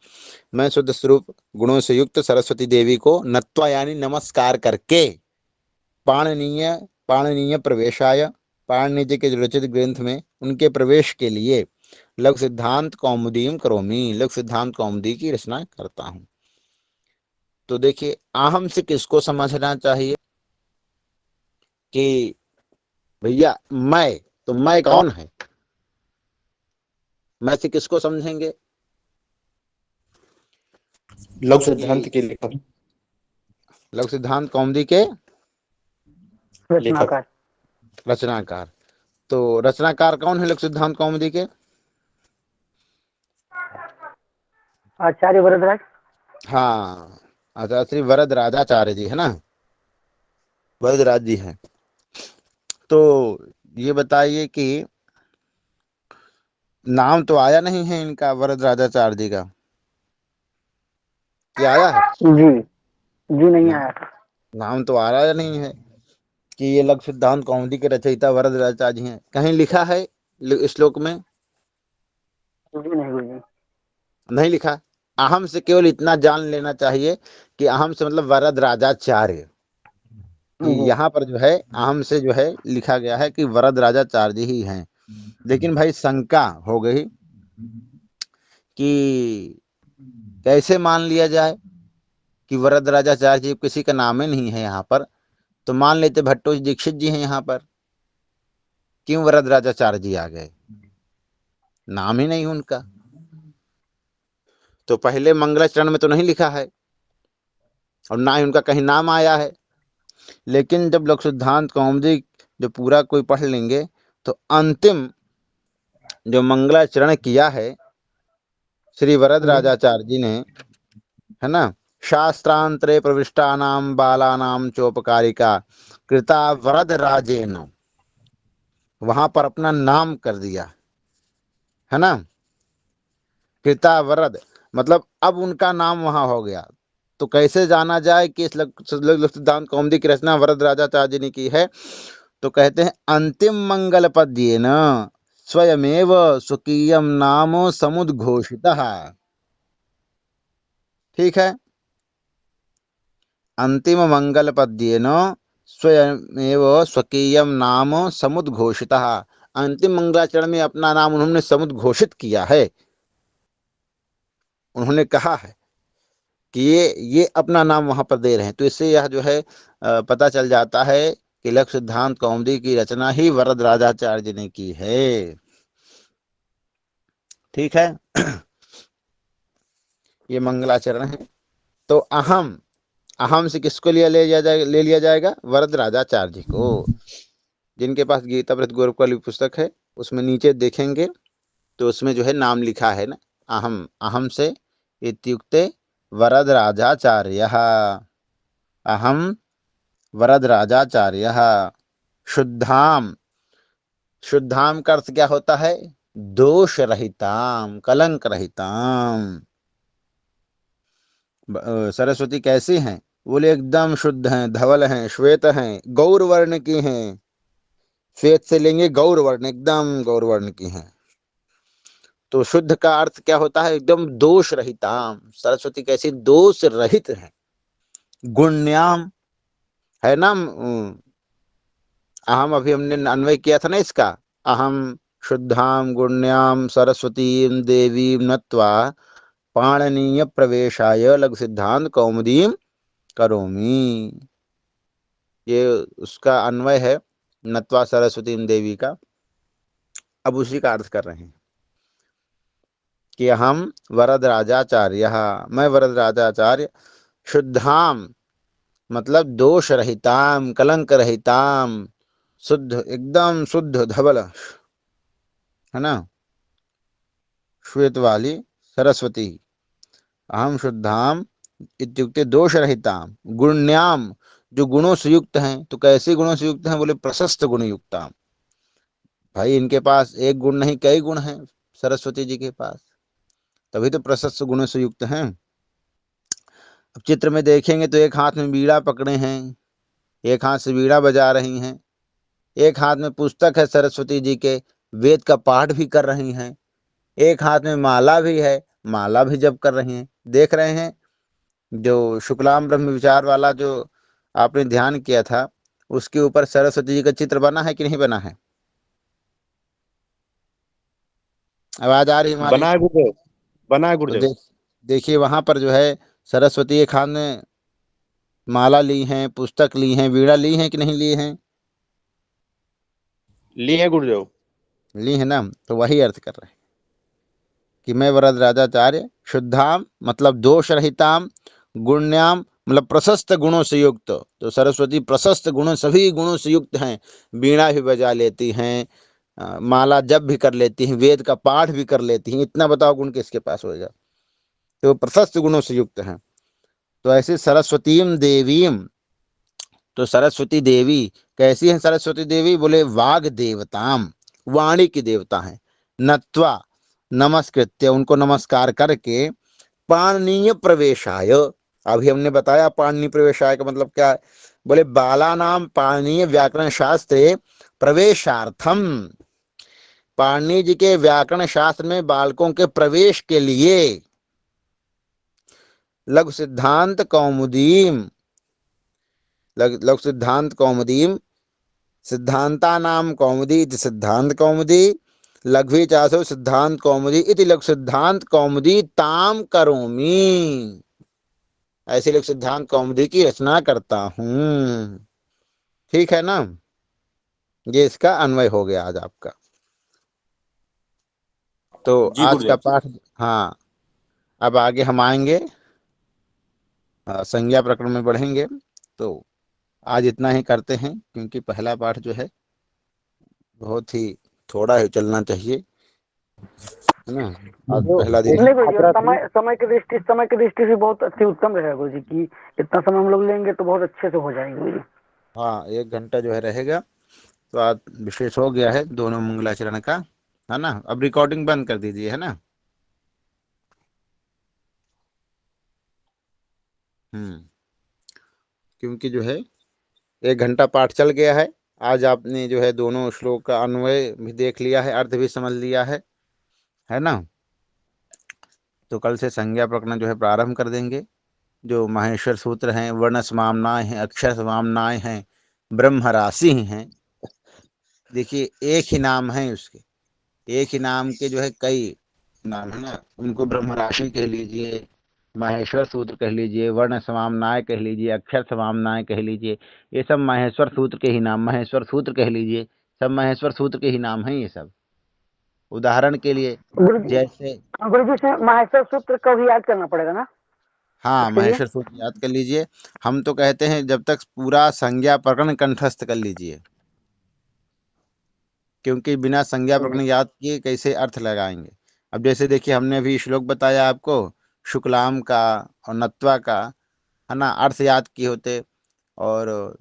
मैं शुद्ध स्वरूप गुणों से युक्त सरस्वती देवी को नत्वा यानी नमस्कार करके पाणनीय पाणनीय प्रवेशाय, पाणिनि जी के जो रचित ग्रंथ में उनके प्रवेश के लिए लघु सिद्धांत कौमुदीम करोमि, लघु सिद्धांत कौमुदी की रचना करता हूँ। तो देखिए अहम से किसको समझना चाहिए कि भैया मैं, तो मैं कौन है, मैं से किसको समझेंगे लघु कि सिद्धांत के लेखक। लघु सिद्धांत कौमुदी के रचनाकार। रचनाकार। तो रचनाकार कौन है लघु सिद्धांत कौमुदी के? आचार्य वरदराज। हाँ, आचार्य श्री वरद राजाचार्य जी है ना, वरदराज जी हैं। तो ये बताइए कि नाम तो आया नहीं है इनका वरद राजाचार्य जी का, क्या आया है? जी जी नहीं नाम, आया था। नाम तो आ रहा नहीं है कि ये लघु सिद्धांत कौमुदी के रचयिता वरद राजाचार्य जी हैं। कहीं लिखा है श्लोक में? जी नहीं गुरुजी। नहीं लिखा। अहम से केवल इतना जान लेना चाहिए कि अहम से मतलब वरद राजाचार्य, कि जी यहाँ पर जो है अहम से जो है लिखा गया है कि वरद राजाचार्य जी ही हैं। लेकिन भाई शंका हो गई कि कैसे मान लिया जाए कि वरद राजाचार्य जी किसी का नाम ही नहीं है यहाँ पर, तो मान लेते भट्टो दीक्षित जी हैं यहाँ पर, क्यों वरद राजाचार्य जी आ गए, नाम ही नहीं उनका। तो पहले मंगलाचरण में तो नहीं लिखा है और ना ही उनका कहीं नाम आया है। लेकिन जब लघु सिद्धांत कौमुदी जो पूरा कोई पढ़ लेंगे तो अंतिम जो मंगलाचरण किया है श्री वरद राजाचार्य जी ने, है ना, शास्त्रांतरे प्रविष्टानाम बालानाम चोपकारिका कृता वरद राजेन, वहां पर अपना नाम कर दिया, है ना, कृता वरद, मतलब अब उनका नाम वहां हो गया। तो कैसे जाना जाए कि इस लघु सिद्धांत कौमुदी की रचना वरद राजाचार्य जी ने की है? तो कहते हैं अंतिम मंगल पद्येन स्वयमेव स्वकीयम नाम समुद्घोषितः। ठीक है, अंतिम मंगल पद्येन स्वयमेव स्वकीयम नाम समुद्घोषितः, अंतिम मंगलाचरण में अपना नाम उन्होंने समुद्घोषित किया है। उन्होंने कहा है कि ये अपना नाम वहां पर दे रहे हैं। तो इससे यह जो है पता चल जाता है कि लघु सिद्धांत कौमुदी की रचना ही वरद राजाचार्य जी ने की है। ठीक है, ये मंगलाचरण है। तो अहम, अहम से किसको ले लिया जाएगा? वरद राजाचार्य जी को। जिनके पास गीता प्रति गौरव वाली पुस्तक है उसमें नीचे देखेंगे तो उसमें जो है नाम लिखा है ना, अहम, अहम से इत्युक्ते वरद राजाचार्य, अहम वरद राजाचार्य। शुद्धाम, शुद्धाम का अर्थ क्या होता है? दोष रहिताम, कलंक रहिताम। सरस्वती कैसी हैं? बोले एकदम शुद्ध हैं, धवल हैं, श्वेत हैं, गौर वर्ण की हैं। श्वेत से लेंगे गौर वर्ण, एकदम गौर वर्ण की हैं। तो शुद्ध का अर्थ क्या होता है? एकदम दोष रहिताम। सरस्वती कैसी? दोष रहित है। गुण्याम है ना, अहम अभी हमने अन्वय किया था ना इसका, अहम शुद्धाम गुण्याम सरस्वतीम देवीम नत्वा पाणनीय प्रवेशाय लघु सिद्धांत कौमुदीम करोमि। ये उसका अन्वय है, नत्वा सरस्वती देवी का। अब उसी का अर्थ कर रहे हैं कि हम वरद राजाचार्य, मैं वरद राजाचार्य, शुद्धाम मतलब दोष रहिताम, कलंक रहिताम, शुद्ध, एकदम शुद्ध धवल, है ना, श्वेत वाली सरस्वती। अहम शुद्धाम इत्युक्ते दोष रहिताम, गुण्याम जो गुणों से युक्त हैं। तो कैसे गुणों से युक्त हैं? बोले प्रशस्त गुण युक्ताम। भाई इनके पास एक गुण नहीं कई गुण हैं सरस्वती जी के पास, तभी तो प्रशस्त गुणों से युक्त हैं। अब चित्र में देखेंगे तो एक हाथ में बीड़ा पकड़े हैं, एक हाथ से बीड़ा बजा रही हैं, एक हाथ में पुस्तक है सरस्वती जी के, वेद का पाठ भी कर रही हैं, एक हाथ में माला भी है, माला भी जप कर रही हैं। देख रहे हैं जो शुक्लाम ब्रह्म विचार वाला जो आपने ध्यान किया था, उसके ऊपर सरस्वती जी का चित्र बना है कि नहीं बना है? आवाज आ रही हमारी? बना है गुरुदेव, बना है तो गुरुदेव। देखिए वहां पर जो है सरस्वती एक हाथ में माला ली हैं, पुस्तक ली हैं, वीणा ली हैं कि नहीं ली हैं? ली है गुरुदेव। ली है ना। तो वही अर्थ कर रहे हैं कि मैं वरदराजाचार्य शुद्धाम मतलब दोष रहिताम, गुण्याम मतलब प्रशस्त गुणों से युक्त। तो सरस्वती प्रशस्त गुणों, सभी गुणों से युक्त हैं। वीणा भी बजा लेती हैं, माला जप भी कर लेती हैं, वेद का पाठ भी कर लेती हैं। इतना बताओ गुण किसके पास होगा? तो प्रशस्त गुणों से युक्त हैं। तो ऐसे सरस्वतीम देवीम, तो सरस्वती देवी कैसी है? सरस्वती देवी बोले वाग देवताम, वाणी की देवता है। नत्वा नमस्कृत्य, उनको नमस्कार करके, पाणनीय प्रवेशाय, अभी हमने बताया पाणनीय प्रवेशाय का मतलब क्या है। बोले बालानाम पाणनीय व्याकरण शास्त्रे प्रवेशार्थम, पाणिनि जी के व्याकरण शास्त्र में बालकों के प्रवेश के लिए लघु सिद्धांत कौमुदीम, लघु सिद्धांत कौमुदीम, सिद्धांता नाम कौमुदी इति सिद्धांत कौमुदी, लघ्वी चासो सिद्धांत कौमुदी इति लघु सिद्धांत कौमुदी ताम करोमि, ऐसे लघु सिद्धांत कौमुदी की रचना करता हूं। ठीक है ना? ये इसका अन्वय हो गया आज आपका। तो जी आज का गुरुदेव। पाठ, हाँ, अब आगे हम आएंगे, संज्ञा प्रकरण में बढ़ेंगे। तो आज इतना ही करते हैं, क्योंकि पहला पाठ जो है बहुत ही थोड़ा ही चलना चाहिए, है ना। आज जो पहला दिन नहीं है। गुरु जी, समय की दृष्टि से बहुत अति उत्तम रहेगा गुरु जी की। इतना समय हम लोग लेंगे तो बहुत अच्छे से हो जाएंगे गुरु जी। हाँ, 1 घंटा जो है रहेगा। तो आज विशेष हो गया है दोनों मंगलाचरण का, है ना। अब रिकॉर्डिंग बंद कर दीजिए, है ना। हम्म। क्योंकि जो है 1 घंटा पाठ चल गया है। आज आपने जो है दोनों श्लोक का अन्वय भी देख लिया है, अर्थ भी समझ लिया है ना। तो कल से संज्ञा प्रकरण जो है प्रारंभ कर देंगे। जो माहेश्वर सूत्र हैं, वर्ण समामनाएं हैं, अक्षर समामनाएं हैं, ब्रह्म राशि हैं। देखिए एक ही नाम है उसके, एक ही नाम के जो है कई नाम है ना। उनको ब्रह्म राशि कह लीजिए, माहेश्वर सूत्र कह लीजिए, वर्ण समामनाय कह लीजिए, अक्षर समामनाय कह लीजिए। ये सब माहेश्वर सूत्र के ही नाम, महेश्वर सूत्र कह लीजिए, सब महेश्वर सूत्र के ही नाम हैं ये सब। उदाहरण के लिए गुरु जी, जैसे, गुरु जी से माहेश्वर सूत्र का भी याद करना पड़ेगा ना हाँ, उसके लिए? महेश्वर सूत्र याद कर लीजिए। हम तो कहते हैं जब तक पूरा संज्ञा प्रकरण कंठस्थ कर लीजिए, क्योंकि बिना संज्ञा प्रकरण याद किए कैसे अर्थ लगाएंगे। अब जैसे देखिए हमने अभी श्लोक बताया आपको शुक्लाम का और नत्वा का, है ना, अर्थ याद किए होते। और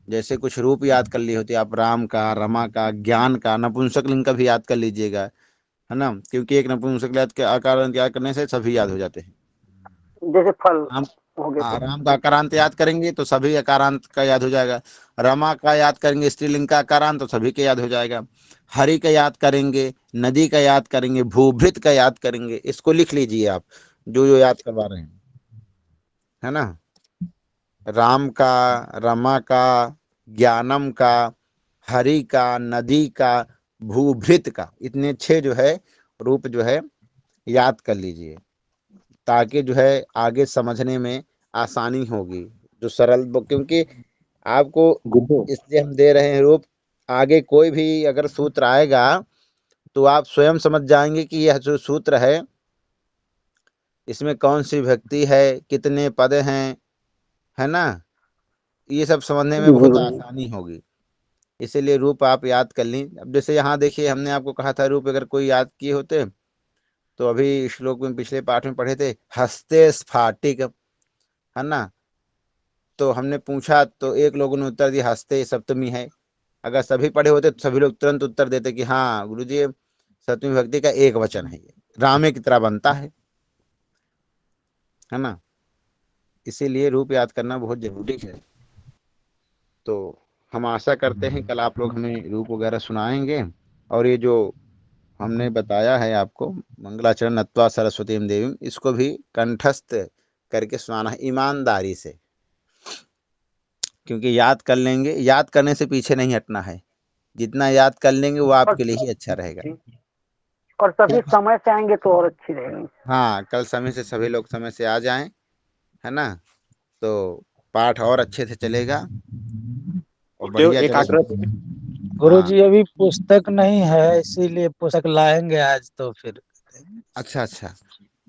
जैसे कुछ रूप याद कर लिए होते आप, राम का, रमा का, ज्ञान का, नपुंसक लिंग का भी याद कर लीजिएगा, है ना। क्योंकि एक नपुंसक लिंग के आकार याद करने से सभी याद हो जाते हैं। जैसे फल राम, हो गए थे। हाँ, राम का अकारांत याद करेंगे तो सभी अकारांत का याद हो जाएगा। रमा का याद करेंगे स्त्रीलिंग का अकारांत तो सभी के याद हो जाएगा। हरि का याद करेंगे, नदी का याद करेंगे, भूभृत का याद करेंगे। इसको लिख लीजिए आप, जो जो याद करवा रहे हैं, है ना। राम का, रमा का, ज्ञानम का, हरि का, नदी का, भूभृत का, इतने 6 जो है रूप जो है याद कर लीजिए, ताकि जो है आगे समझने में आसानी होगी। जो सरल क्योंकि आपको गुरुदेव। इसलिए हम दे रहे हैं रूप, आगे कोई भी अगर सूत्र आएगा तो आप स्वयं समझ जाएंगे कि यह जो सूत्र है इसमें कौन सी विभक्ति है, कितने पद हैं, है ना। ये सब समझने में जी बहुत गुरु जी। आसानी होगी। इसीलिए रूप आप याद कर ली। अब जैसे यहाँ देखिए हमने आपको कहा था रूप अगर कोई याद किए होते, तो अभी श्लोक में पिछले पाठ में पढ़े थे हस्ते स्फाटिक, है ना। तो हमने पूछा तो एक लोगों ने उत्तर दिया हस्ते सप्तमी है। अगर सभी पढ़े होते तो सभी लोग तुरंत उत्तर देते कि हाँ गुरुजी ये सप्तमी विभक्ति का एक वचन है, ये रामे की तरह बनता है ना। इसीलिए रूप याद करना बहुत जरूरी है। तो हम आशा करते हैं कल आप लोग हमें रूप वगैरह सुनाएंगे। और ये जो हमने बताया है आपको, मंगलाचरण नत्वा सरस्वती देवी, इसको भी कंठस्थ करके सुनाना है ईमानदारी से, क्योंकि याद कर लेंगे, याद करने से पीछे नहीं हटना है। जितना याद कर लेंगे वो और आपके लिए ही अच्छा रहेगा। और क्या? सभी समय से आएंगे तो और अच्छी रहेगी। हाँ, कल समय से सभी लोग समय से आ जाएं, है ना? तो पाठ और अच्छे से चलेगा और गुरुदेव बढ़िया एक चलेगा। आग्रह थे। हाँ, गुरुजी अभी पुस्तक नहीं है, इसीलिए पुस्तक लाएंगे आज तो फिर। अच्छा अच्छा।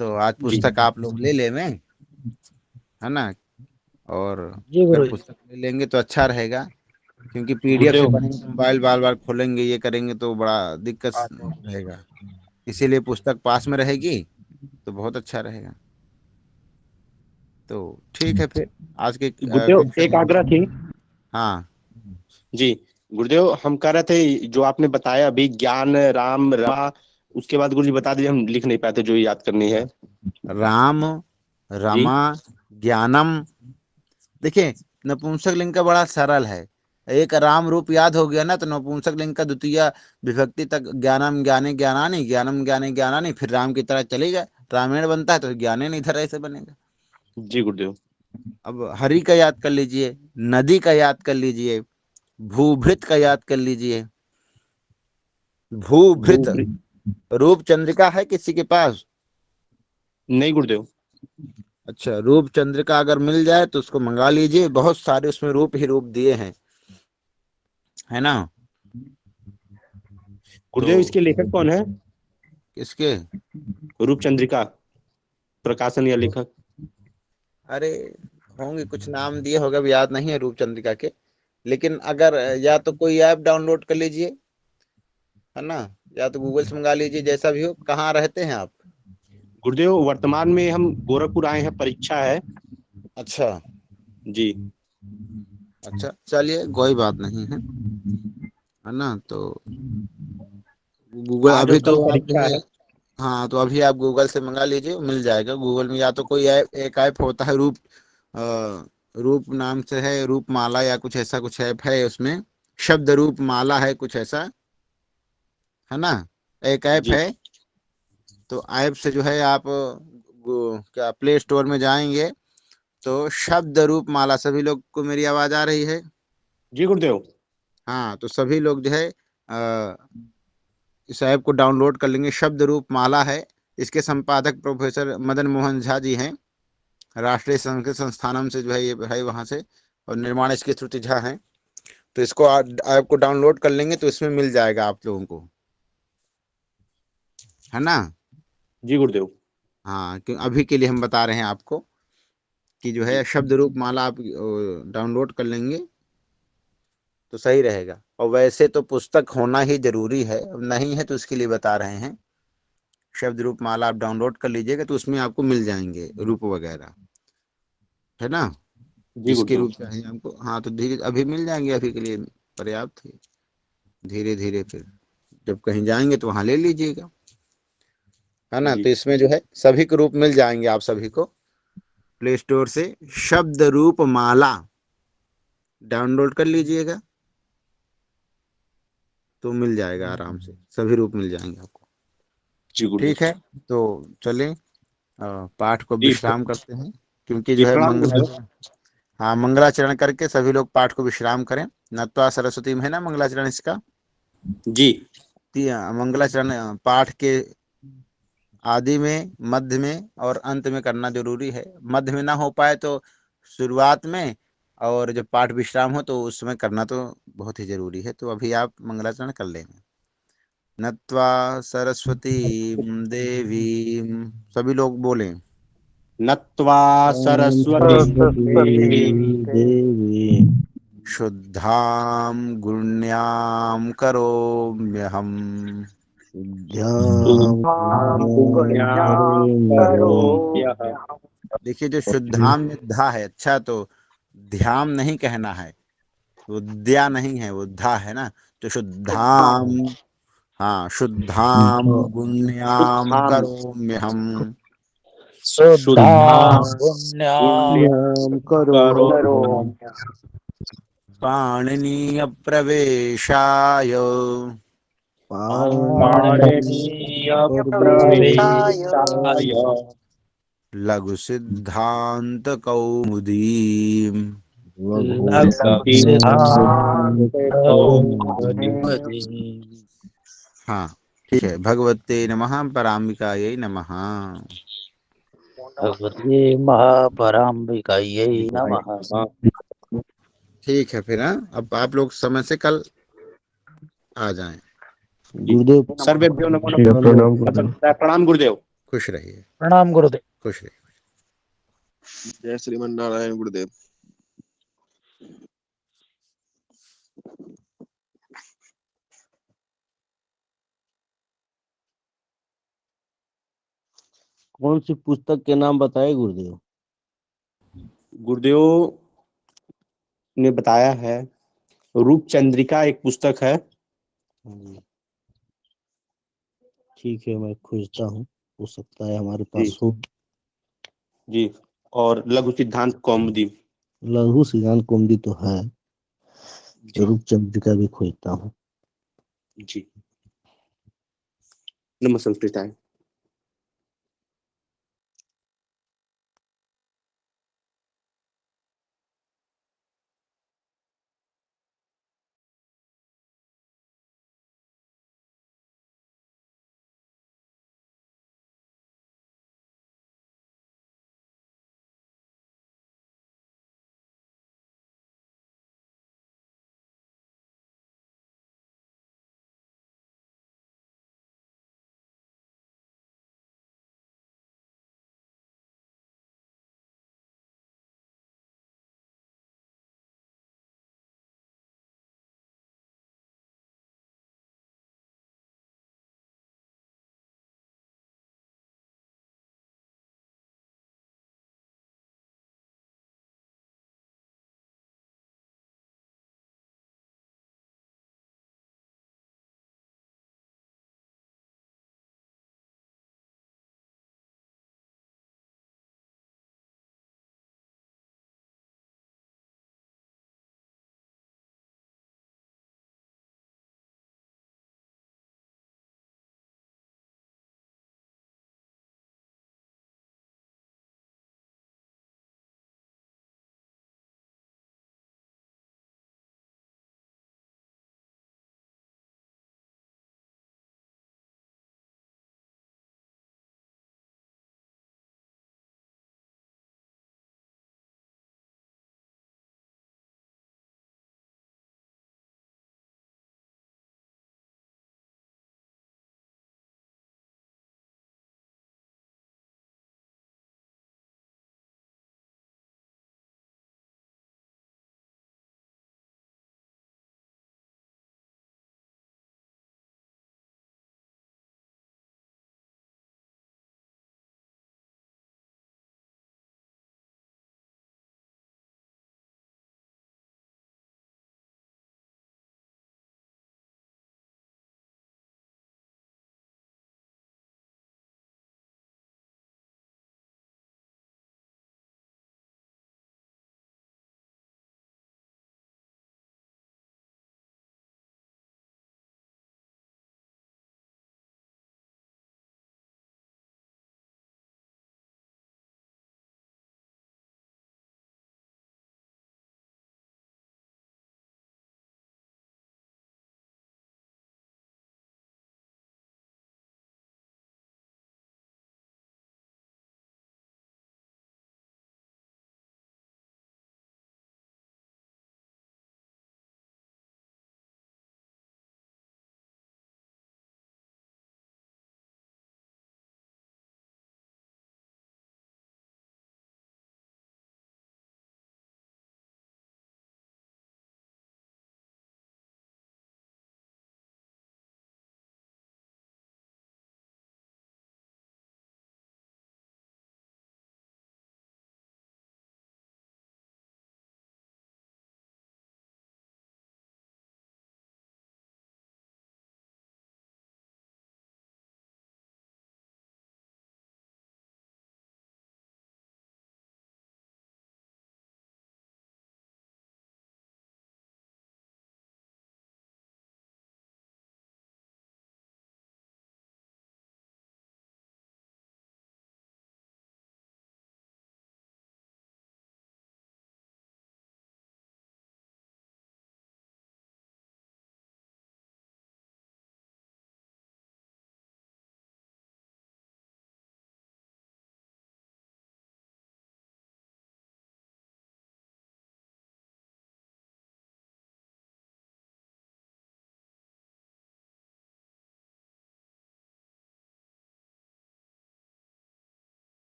तो आज जी पुस्तक आप लोग ले ले में, है ना? और जी अगर गुरुजी। पुस्तक ले लेंगे तो अच्छा रहेगा, क्योंकि पीडीएफ से गुरुदेव पढ़ेंगे तो मोबाइल बार बार खोलेंगे, ये करेंगे तो बड़ा दिक्कत रहेगा। इसीलिए पुस्तक पास में रहेगी तो बहुत अच्छा रहेगा। तो ठीक है फिर, आज के गुरुदेव कक्षा एक में। आग्रह थी। हाँ, जी गुरुदेव हम कह रहे थे जो आपने बताया अभी ज्ञान राम रा, उसके बाद गुरुजी बता दीजिए, हम लिख नहीं पाते जो याद करनी है। राम, जी रमा, ज्ञानम। देखिए, नपुंसक लिंग का बड़ा सरल है। एक राम रूप याद हो गया ना, तो नपुंसक लिंग का द्वितीय विभक्ति तक ज्ञानम ज्ञाने ज्ञानानि, ज्ञानम ज्ञाने ज्ञानानि, फिर राम की तरह चलेगा। रामायण बनता है तो ज्ञाने इधर ऐसे बनेगा। जी गुरुदेव। अब हरि का याद कर लीजिए, नदी का याद कर लीजिए, भूभृत का याद कर लीजिए। भूभृत, भू रूप चंद्रिका है किसी के पास? नहीं गुरुदेव। अच्छा, रूप चंद्रिका अगर मिल जाए तो उसको मंगा लीजिए, बहुत सारे उसमें रूप ही रूप दिए हैं, है ना? तो गुरुदेव इसके लेखक कौन है? किसके? रूपचंद्रिका प्रकाशन या लेखक? अरे, होंगे कुछ नाम दिए होगा, अब याद नहीं है रूप चंद्रिका के। लेकिन अगर या तो कोई ऐप डाउनलोड कर लीजिए, है ना? या तो गूगल से मंगा लीजिए, जैसा भी हो। कहाँ रहते हैं आप? गुरुदेव वर्तमान में हम गोरखपुर आए हैं, परीक्षा है। अच्छा जी अच्छा, चलिए कोई बात नहीं है ना? तो गूगल आज अभी और तो कल आप जो परीक्षा है, है। हाँ, तो अभी आप गूगल से मंगा लीजिए, मिल जाएगा गूगल में। या तो कोई ऐप, एक ऐप होता है रूप, रूप नाम से है, रूप माला या कुछ ऐसा कुछ ऐप है उसमें, शब्द रूप माला है कुछ ऐसा, है ना? एक ऐप जी है। तो ऐप से जो है आप क्या प्ले स्टोर में जाएंगे तो शब्द रूप माला, सभी लोग को मेरी आवाज आ रही है? जी गुरुदेव। हाँ, तो सभी लोग जो है इस ऐप को डाउनलोड कर लेंगे। शब्द रूप माला है। इसके संपादक प्रोफेसर मदन मोहन झा जी हैं, राष्ट्रीय संस्कृत संस्थानम से जो है ये है वहाँ से, और निर्माण इसकी श्रुति झा हैं। तो इसको ऐप को डाउनलोड कर लेंगे तो इसमें मिल जाएगा आप लोगों को, है ना? जी गुरुदेव। हाँ, क्यों अभी के लिए हम बता रहे हैं आपको कि जो है जी शब्द रूप माला आप डाउनलोड कर लेंगे तो सही रहेगा। और वैसे तो पुस्तक होना ही जरूरी है, अब नहीं है तो इसके लिए बता रहे हैं। शब्द रूप माला आप डाउनलोड कर लीजिएगा तो उसमें आपको मिल जाएंगे रूप वगैरह, है ना? जी जिसके गुरुदेव। रूप चाहिए हमको, हाँ, तो धीरे अभी मिल जाएंगे, अभी के लिए पर्याप्त है। धीरे धीरे फिर जब कहीं जाएंगे तो वहां ले लीजिएगा, है ना? जी तो इसमें जो है सभी के रूप मिल जाएंगे आप सभी को। प्ले स्टोर से शब्द रूप माला डाउनलोड कर लीजिएगा तो मिल जाएगा आराम से, सभी रूप मिल जाएंगे आपको। जी ठीक गुरुदेव। है, तो चलें, पाठ को जी विश्राम करते हैं, क्योंकि जी जो है प्रणाम गुरुदेव। मंगलाचरण, हाँ, मंगलाचरण करके सभी लोग पाठ को विश्राम करें। नत्वा सरस्वती में है ना मंगलाचरण इसका? जी मंगलाचरण पाठ के आदि में, मध्य में और अंत में करना जरूरी है। मध्य में ना हो पाए तो शुरुआत में, और जब पाठ विश्राम हो तो उस समय करना तो बहुत ही जरूरी है। तो अभी आप मंगलाचरण कर लेंगे। नत्वा सरस्वती देवी, सभी लोग बोलें। नत्वा ओम सरस्वती सरस्वती देवी देवी शुद्धां गुण्यां करोम्यहम्। ध्यान हम पुण्याम गुण्याम करो करो। यह। देखिए, जो शुद्धाम में धा है, अच्छा, तो ध्यान नहीं कहना है, वो द्या नहीं है, वो धा है ना। तो शुद्धाम, शुद्धाम हाँ, शुद्धाम गुण्याम शुद्धाम करोम्यहम्। शुद्धा शुद्धा पुण्या पुण्यम करो करो पाणिनीय प्रवेशाय पाणिनीय प्रवेशाय प्रवेशाय लघु सिद्धांत कौमुदी। लघु सिद्धांत कौमुदी। हाँ ठीक है। भगवते नमः पराम्बिकायै नमः। भगवते महापराम्बिकायै नमः। ठीक है फिर। हाँ अब आप लोग समय से कल आ जाएं। गुरुदेव सर्वेभ्यो नमो नमः। प्रणाम गुरुदेव। प्रणाम गुरुदेव। खुश रहिए, प्रणाम गुरुदेव। खुश रहिए। जय श्रीमन नारायण गुरुदेव। कौन सी पुस्तक के नाम बताए गुरुदेव? गुरुदेव ने बताया है रूप चंद्रिका एक पुस्तक है। ठीक है, मैं खोजता हूँ, हो सकता है हमारे जी पास हो। जी। और लघु सिद्धांत कौमुदी। लघु सिद्धांत कौमुदी तो है, जी रूप चंद्रिका भी खोजता हूँ। जी। नमः संस्कृताय।